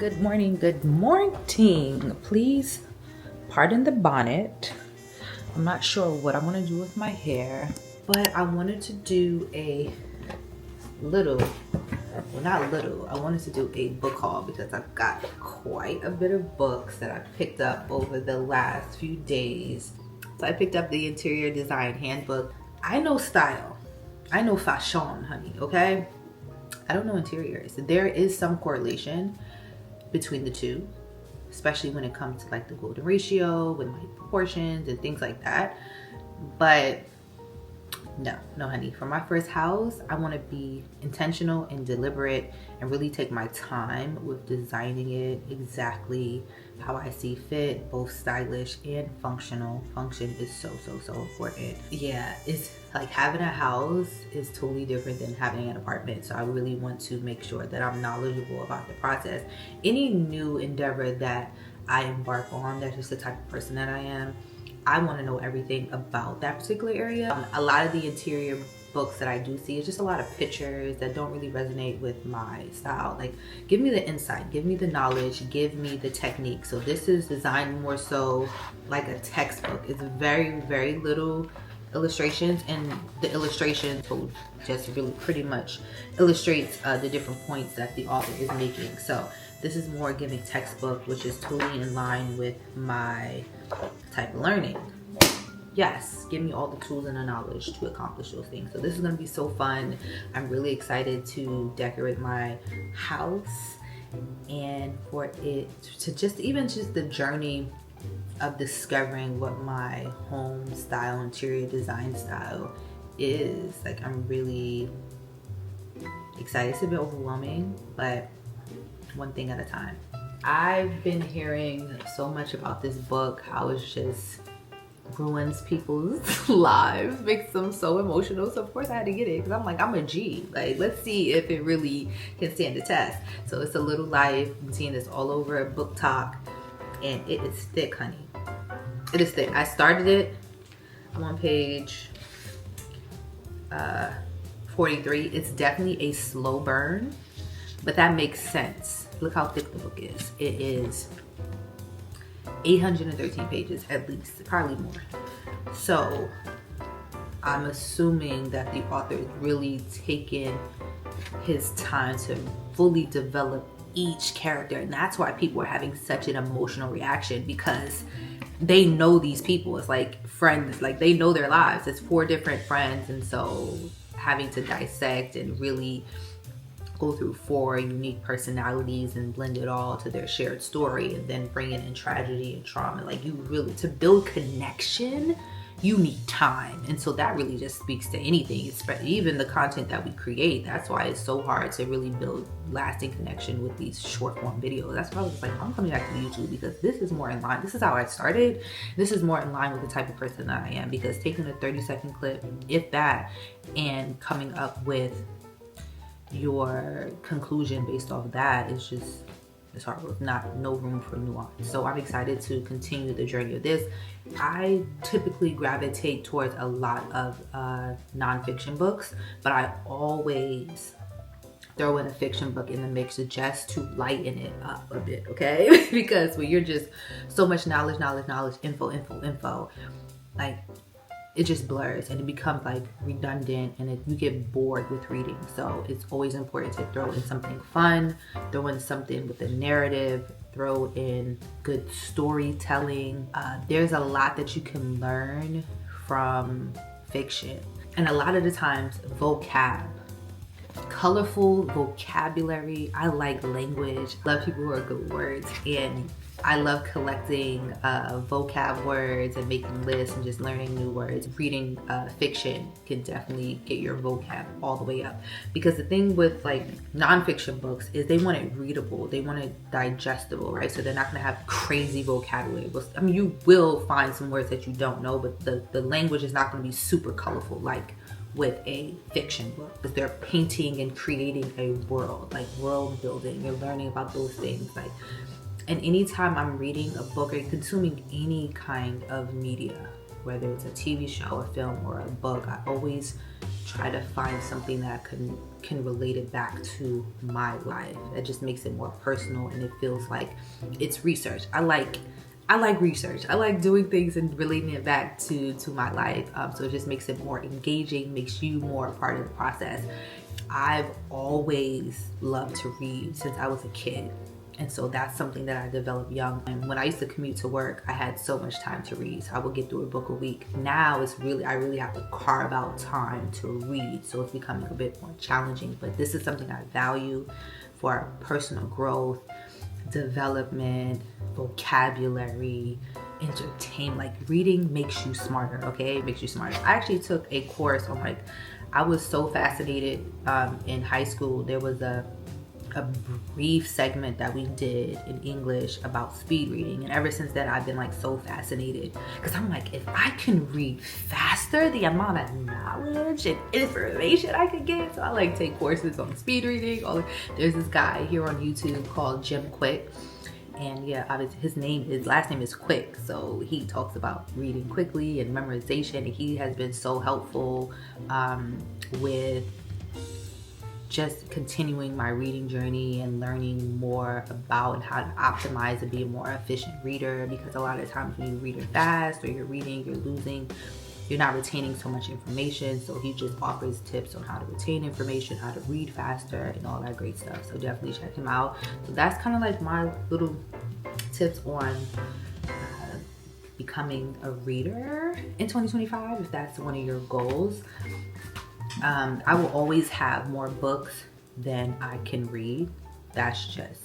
good morning, good morning. Please pardon the bonnet. I'm not sure what I want to do with my hair, but I wanted to do a little, well, not little, I wanted to do a book haul because I've got quite a bit of books that I picked up over the last few days. So I picked up the Interior Design Handbook. I know style. I know fashion, honey, okay? I don't know interiors. There is some correlation between the two, especially when it comes to like the golden ratio with like proportions and things like that. But no honey, for my first house, I want to be intentional and deliberate and really take my time with designing it exactly how I see fit, both stylish and functional. Function is so important. Yeah, it's like having a house is totally different than having an apartment. So I really want to make sure that I'm knowledgeable about the process. Any new endeavor that I embark on, that's just the type of person that I am. I want to know everything about that particular area. A lot of the interior books that I do see is just a lot of pictures that don't really resonate with my style. Like, give me the insight, give me the knowledge, give me the technique. So this is designed more so like a textbook. It's very little illustrations, and the illustrations will just really pretty much illustrates the different points that the author is making. So this is more giving textbook, which is totally in line with my type of learning. Yes, give me all the tools and the knowledge to accomplish those things. So this is going to be so fun. I'm really excited to decorate my house and for it to just the journey of discovering what my home style, interior design style is. Like, I'm really excited. It's a bit overwhelming, but one thing at a time. I've been hearing so much about this book, how it's just ruins people's lives, makes them so emotional. So of course I had to get it because I'm like, I'm a G. Like, let's see if it really can stand the test. So it's A Little Life. I'm seeing this all over Book Talk, and it is thick, honey. It is thick. I started it. I'm on page 43. It's definitely a slow burn, but that makes sense. Look how thick the book is. It is 813 pages at least, probably more. So I'm assuming that the author is really taking his time to fully develop each character, and that's why people are having such an emotional reaction, because they know these people. It's like friends, like they know their lives. It's 4 different friends, and so having to dissect and really go through 4 unique personalities and blend it all to their shared story, and then bring in tragedy and trauma. Like, you really, to build connection, you need time. And so that really just speaks to anything, even the content that we create. That's why it's so hard to really build lasting connection with these short form videos. That's why I was like, I'm coming back to YouTube, because this is more in line. This is how I started. This is more in line with the type of person that I am, because taking a 30-second clip, if that, and coming up with your conclusion based off of that is just, it's hard work, no room for nuance. So I'm excited to continue the journey of this. I typically gravitate towards a lot of nonfiction books, but I always throw in a fiction book in the mix just to lighten it up a bit, okay? Because when you're just so much knowledge, info, like, it just blurs and it becomes like redundant, and you get bored with reading. So it's always important to throw in something fun, throw in something with a narrative, throw in good storytelling. There's a lot that you can learn from fiction, and a lot of the times colorful vocabulary. I like language. Love people who are good words, and I love collecting vocab words and making lists and just learning new words. Reading fiction can definitely get your vocab all the way up, because the thing with like nonfiction books is they want it readable, they want it digestible, right? So they're not gonna have crazy vocabulary. I mean, you will find some words that you don't know, but the language is not gonna be super colorful like with a fiction book, because they're painting and creating a world, like world building. You're learning about those things. Like, and anytime I'm reading a book or consuming any kind of media, whether it's a TV show, a film, or a book, I always try to find something that can relate it back to my life. That just makes it more personal, and it feels like it's research. I like research. I like doing things and relating it back to my life. So it just makes it more engaging, makes you more a part of the process. I've always loved to read since I was a kid. And so that's something that I developed young. And when I used to commute to work, I had so much time to read. So I would get through a book a week. Now I really have to carve out time to read. So it's becoming a bit more challenging. But this is something I value for personal growth, development, vocabulary, entertainment. Like, reading makes you smarter, okay? It makes you smarter. I actually took a course on I was so fascinated in high school. There was a brief segment that we did in English about speed reading, and ever since then I've been so fascinated, because I'm like, if I can read faster, the amount of knowledge and information I could get. So I take courses on speed reading. There's this guy here on YouTube called Jim Quick, and yeah, obviously his last name is Quick, so he talks about reading quickly and memorization, and he has been so helpful with just continuing my reading journey and learning more about how to optimize and be a more efficient reader, because a lot of times when you read it fast or you're not retaining so much information. So he just offers tips on how to retain information, how to read faster, and all that great stuff. So definitely check him out. So that's kind of my little tips on becoming a reader in 2025, if that's one of your goals. I will always have more books than I can read. That's just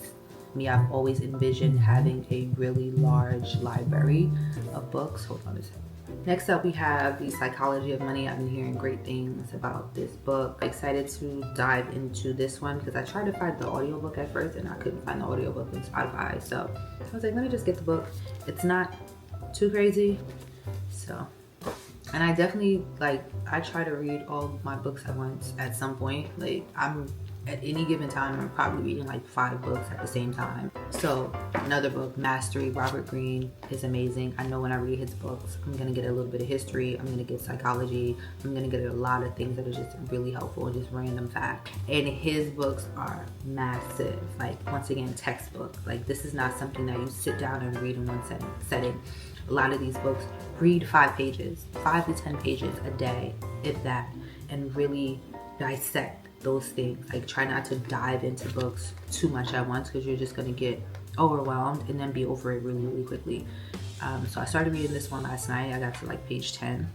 me. I've always envisioned having a really large library of books. Hold on a second. Next up, we have The Psychology of Money. I've been hearing great things about this book. I'm excited to dive into this one because I tried to find the audiobook at first and I couldn't find the audiobook in Spotify. So I was like, let me just get the book. It's not too crazy. So, and I definitely I try to read all my books at once at some point. At any given time, I'm probably reading 5 books at the same time. So another book, Mastery, Robert Greene, is amazing. I know when I read his books, I'm gonna get a little bit of history, I'm gonna get psychology, I'm gonna get a lot of things that are just really helpful and just random facts. And his books are massive. Once again, textbook. This is not something that you sit down and read in one setting. A lot of these books, read 5 to 10 pages a day, if that, and really dissect those things. Try not to dive into books too much at once, because you're just going to get overwhelmed and then be over it really, really quickly. So I started reading this one last night. I got to page 10,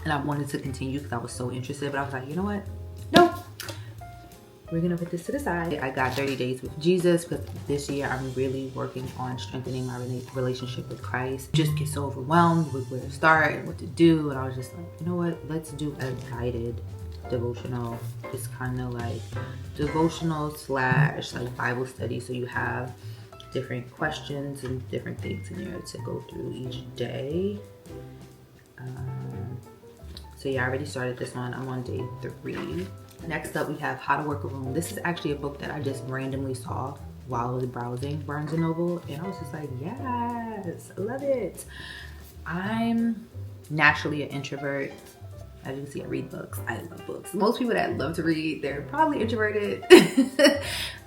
and I wanted to continue because I was so interested, but I was like, you know what? Nope. We're gonna put this to the side. I got 30 Days with Jesus because this year I'm really working on strengthening my relationship with Christ. Just get so overwhelmed with where to start and what to do, and I was just like, you know what? Let's do a guided devotional. Just kind of devotional / Bible study. So you have different questions and different things in there to go through each day. So yeah, I already started this one. I'm on day 3. Next up, we have How to Work a Room. This is actually a book that I just randomly saw while I was browsing Barnes & Noble, and I was just like, yes, I love it. I'm naturally an introvert. As you can see, I read books. I love books. Most people that love to read, they're probably introverted.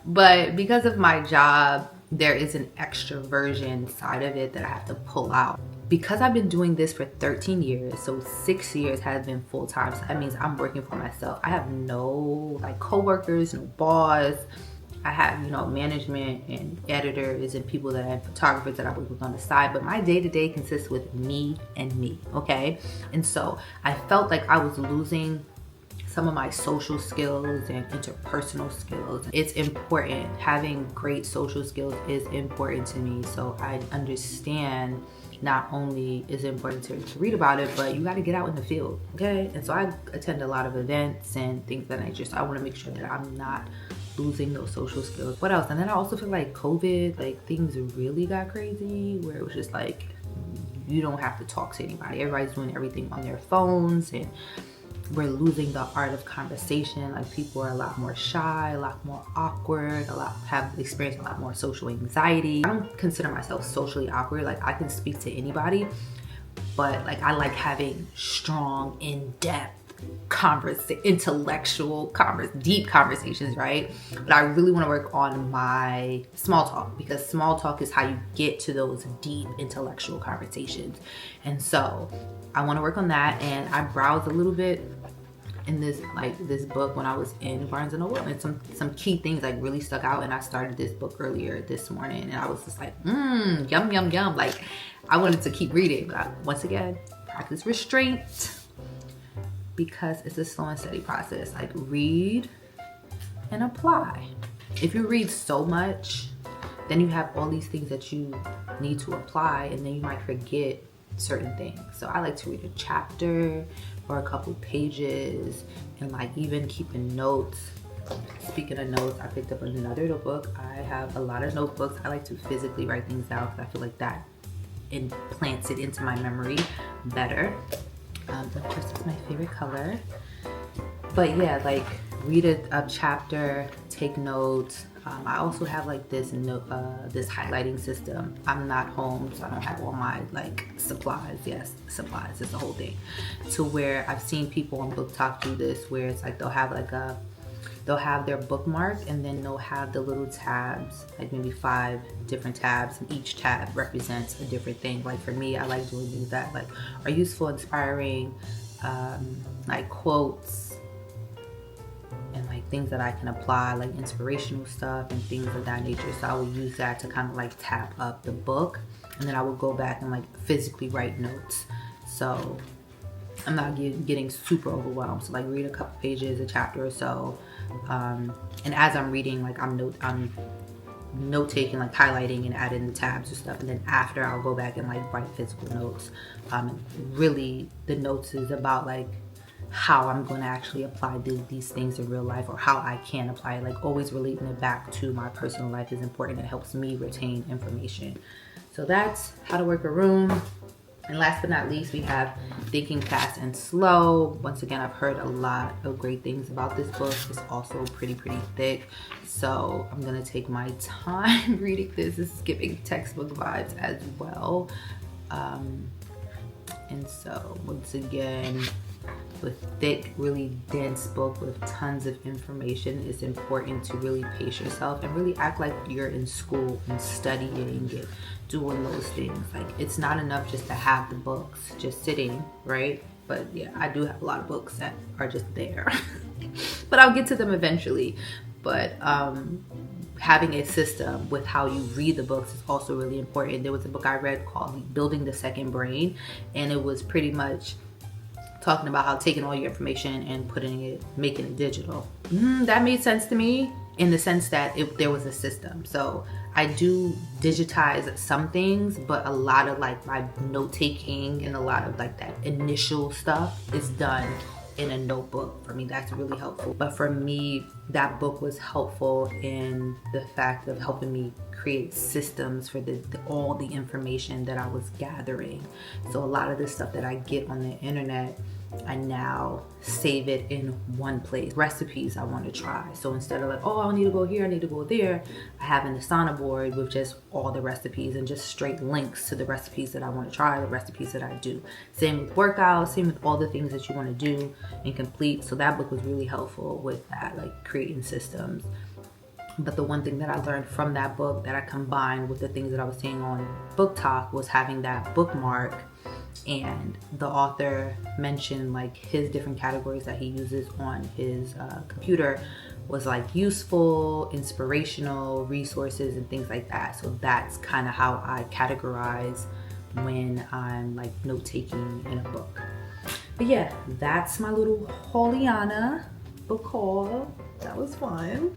But because of my job, there is an extroversion side of it that I have to pull out. Because I've been doing this for 13 years, so 6 years has been full time. So that means I'm working for myself. I have no coworkers, no boss. I have, management and editors and people and photographers that I work with on the side. But my day-to-day consists with me and me, okay? And so I felt like I was losing some of my social skills and interpersonal skills. It's important. Having great social skills is important to me. So I understand not only is it important to read about it, but you got to get out in the field, okay? And so I attend a lot of events and things of that nature. So I want to make sure that I'm not losing those social skills. What else? And then I also feel like COVID, things really got crazy, where it was just you don't have to talk to anybody. Everybody's doing everything on their phones, and we're losing the art of conversation. People are a lot more shy, a lot more awkward, have experienced a lot more social anxiety. I don't consider myself socially awkward. I can speak to anybody, but I like having strong, in-depth deep conversations, right? But I really want to work on my small talk, because small talk is how you get to those deep intellectual conversations. And so I want to work on that. And I browsed a little bit in this book when I was in Barnes and Noble, and some key things like really stuck out. And I started this book earlier this morning, and I was just like, yum, yum, yum. Like, I wanted to keep reading, but once again, practice restraint, because it's a slow and steady process. Like, read and apply. If you read so much, then you have all these things that you need to apply, and then you might forget certain things. So I like to read a chapter or a couple pages, and like even keeping notes. Speaking of notes, I picked up another notebook. I have a lot of notebooks. I like to physically write things down because I feel like that implants it into my memory better. Of course, it's my favorite color. But yeah, like read a chapter, take notes. I also have like this highlighting system. I'm not home, so I don't have all my like supplies. Yes, supplies is the whole thing. To where I've seen people on Book Talk do this, where it's like they'll have their bookmark, and then they'll have the little tabs, like maybe 5 different tabs, and each tab represents a different thing. Like for me, I like doing things that like are useful, inspiring, like quotes, and like things that I can apply, like inspirational stuff and things of that nature. So I will use that to kind of like tap up the book, and then I will go back and like physically write notes. So I'm not getting super overwhelmed. So like read a couple pages, a chapter or so. And as I'm reading, like I'm note taking, like highlighting and adding the tabs or stuff. And then after, I'll go back and like write physical notes. Really the notes is about like how I'm going to actually apply these things in real life, or how I can apply it. Like always relating it back to my personal life is important. It helps me retain information. So that's how to work a room. And last but not least, we have Thinking Fast and Slow. Once again, I've heard a lot of great things about this book. It's also pretty thick. So I'm gonna take my time reading this. It's giving textbook vibes as well. And so once again, with thick, really dense book with tons of information, it's important to really pace yourself and really act like you're in school and studying and doing those things. Like, it's not enough just to have the books just sitting, right? But yeah, I do have a lot of books that are just there. But I'll get to them eventually. But having a system with how you read the books is also really important. There was a book I read called Building the Second Brain, and it was pretty much talking about how taking all your information and making it digital. That made sense to me, in the sense that there was a system. So I do digitize some things, but a lot of like my note taking and a lot of like that initial stuff is done in a notebook. For me, that's really helpful. But for me, that book was helpful in the fact of helping me create systems for all the information that I was gathering. So a lot of the stuff that I get on the internet, I now save it in one place. Recipes I want to try. So instead of like, oh, I need to go here, I need to go there, I have an Asana board with just all the recipes and just straight links to the recipes that I want to try, the recipes that I do. Same with workouts, same with all the things that you want to do and complete. So that book was really helpful with that, like creating systems. But the one thing that I learned from that book that I combined with the things that I was seeing on Book Talk was having that bookmark. And the author mentioned like his different categories that he uses on his computer was like useful, inspirational, resources, and things like that. So that's kind of how I categorize when I'm like note taking in a book. But yeah, that's my little Holiana book haul. That was fun.